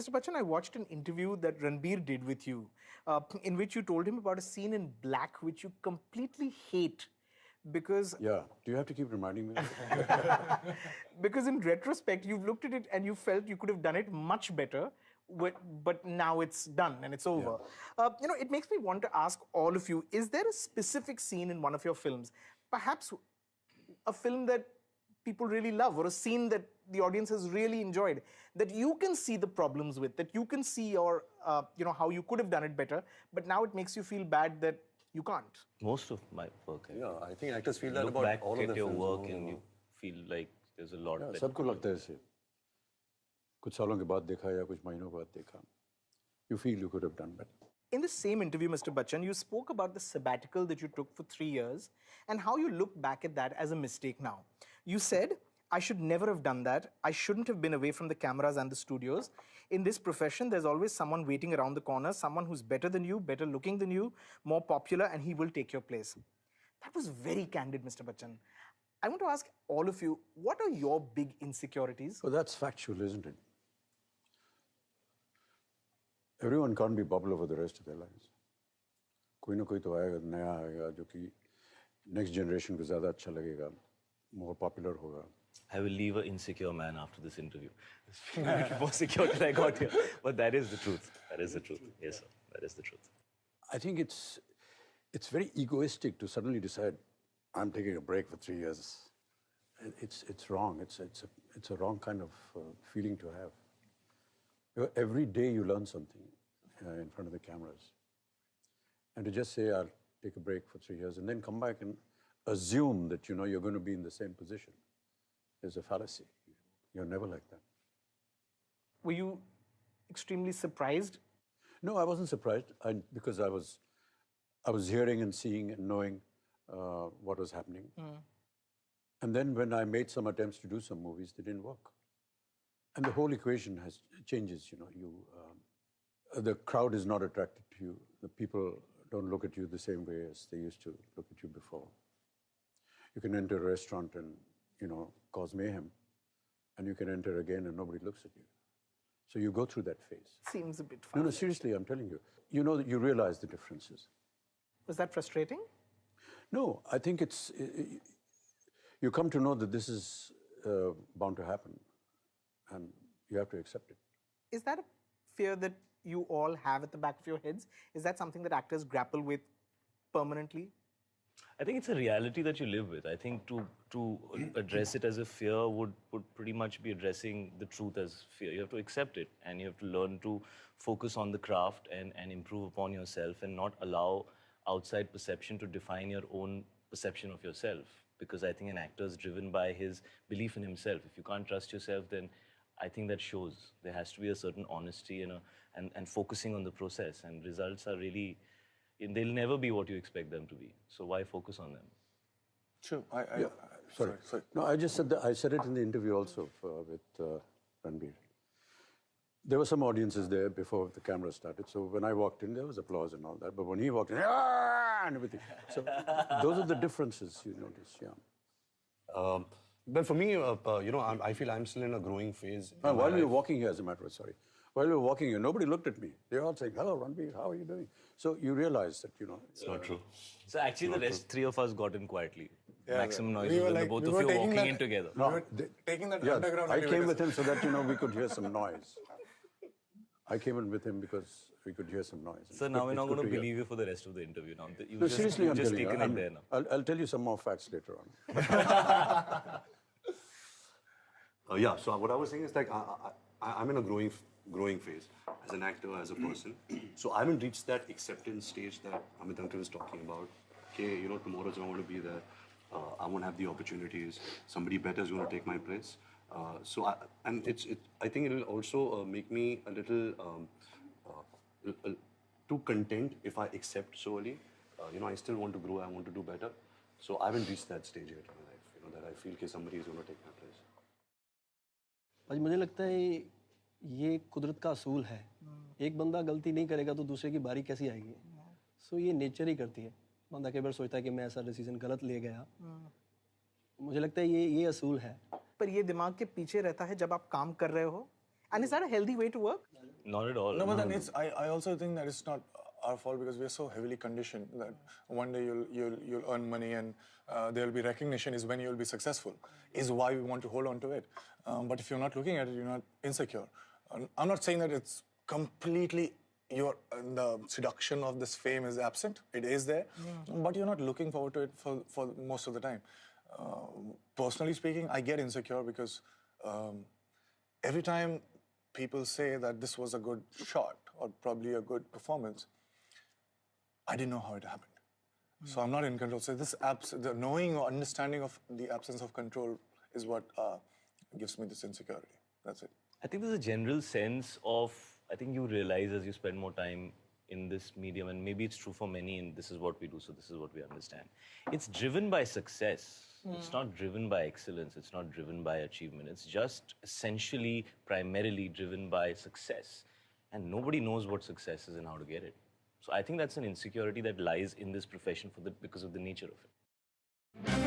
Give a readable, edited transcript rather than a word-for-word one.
Mr. Bachchan, I watched an interview that Ranbir did with you, in which you told him about a scene in Black which you completely hate because... Yeah, do you have to keep reminding me? Because in retrospect, you've looked at it and you felt you could have done it much better, but now it's done and it's over. Yeah. It makes me want to ask all of you, is there a specific scene in one of your films, perhaps a film that people really love or a scene that the audience has really enjoyed, that you can see the problems with, that you can see or, how you could have done it better, but now it makes you feel bad that you can't? Most of my work. Yeah, I think actors feel that look about back all of at their your films. work and you feel like there's a lot. Yeah, that सबको लगता है ऐसे. कुछ सालों के बाद देखा या कुछ महीनों के बाद देखा. You feel you could have done better. In the same interview, Mr. Bachchan, you spoke about the sabbatical that you took for 3 years and how you look back at that as a mistake now. You said, I should never have done that. I shouldn't have been away from the cameras and the studios. In this profession, there's always someone waiting around the corner, someone who's better than you, better looking than you, more popular, and he will take your place. That was very candid, Mr. Bachchan. I want to ask all of you, what are your big insecurities? Well, that's factual, isn't it? Everyone can't be popular for the rest of their lives. कोई ना कोई तो आएगा, नया आएगा, जो कि next generation को ज़्यादा अच्छा लगेगा, more popular होगा. I will leave an insecure man after this interview. It's feeling a little more secure than I got here. But that is the truth. That is the truth. Yes, sir. That is the truth. I think it's very egoistic to suddenly decide, I'm taking a break for 3 years. It's wrong. It's a wrong kind of feeling to have. Every day you learn something in front of the cameras. And to just say, I'll take a break for 3 years and then come back and assume that, you're going to be in the same position is a fallacy. You're never like that. Were you extremely surprised? No, I wasn't surprised because I was hearing and seeing and knowing what was happening. And then when I made some attempts to do some movies, they didn't work. And the whole equation changes, the crowd is not attracted to you. The people don't look at you the same way as they used to look at you before. You can enter a restaurant and, cause mayhem. And you can enter again and nobody looks at you. So you go through that phase. Seems a bit fast. No, seriously, I'm telling you. You realize the differences. Was that frustrating? No, I think you come to know that this is bound to happen. And you have to accept it. Is that a fear that you all have at the back of your heads? Is that something that actors grapple with permanently? I think it's a reality that you live with. I think to address it as a fear would pretty much be addressing the truth as fear. You have to accept it and you have to learn to focus on the craft and improve upon yourself and not allow outside perception to define your own perception of yourself. Because I think an actor is driven by his belief in himself. If you can't trust yourself, then I think that shows. There has to be a certain honesty and focusing on the process. And results are really, they'll never be what you expect them to be. So why focus on them? True. Sorry. No, I just said that. I said it in the interview also with Ranbir. There were some audiences there before the camera started. So when I walked in, there was applause and all that. But when he walked in, and everything. So those are the differences you notice, yeah. But for me, I feel I'm still in a growing phase. While we were walking here, as a matter of fact, while we were walking here, nobody looked at me. They were all saying, hello, Ranbir, how are you doing? So you realize that, It's not true. So actually, the rest, three of us got in quietly. Yeah, maximum noise. we were Like, both of you walking in together. No, taking that yeah, underground I came elevator. with him so that, we could hear some noise. I came in with him because we could hear some noise. So now we're not going to believe you for the rest of the interview. Now No, seriously, I'm just telling taken you. it there now. I'll tell you some more facts later on. Yeah, so what I was saying is like I'm in a growing phase as an actor, as a person. So I haven't reached that acceptance stage that Amitabh was talking about. Okay, tomorrow's I want to be there. I won't have the opportunities. Somebody better is going to take my place. I think it will also make me a little too content if I accept so early. I still want to grow. I want to do better. So I haven't reached that stage yet in my life. That I feel that somebody is going to take my place. आज मुझे लगता है ये कुदरत का असूल है. एक बंदा गलती नहीं करेगा तो दूसरे की बारी कैसी आएगी. सो ये नेचर ही करती है. बंदा कई बार सोचता है कि मैं ऐसा डिसीजन गलत ले गया. मुझे लगता है ये असूल है. पर ये दिमाग के पीछे रहता है जब आप काम कर रहे हो. And is that a healthy way to work? Not at all. No, but then I also think that it's not our fault because we're so heavily conditioned that one day you'll earn money and there'll be recognition is when you'll be successful, is why we want to hold on to it. But if you're not looking at it, you're not insecure. I'm not saying that it's completely the seduction of this fame is absent. It is there, but you're not looking forward to it for most of the time. Personally speaking, I get insecure because every time people say that this was a good shot or probably a good performance, I didn't know how it happened. So I'm not in control. So the knowing or understanding of the absence of control is what gives me this insecurity. That's it. I think there's a general sense of, I think you realize as you spend more time in this medium, and maybe it's true for many, and this is what we do, so this is what we understand. It's driven by success. It's not driven by excellence. It's not driven by achievement. It's just essentially, primarily driven by success. And nobody knows what success is and how to get it. So I think that's an insecurity that lies in this profession because of the nature of it.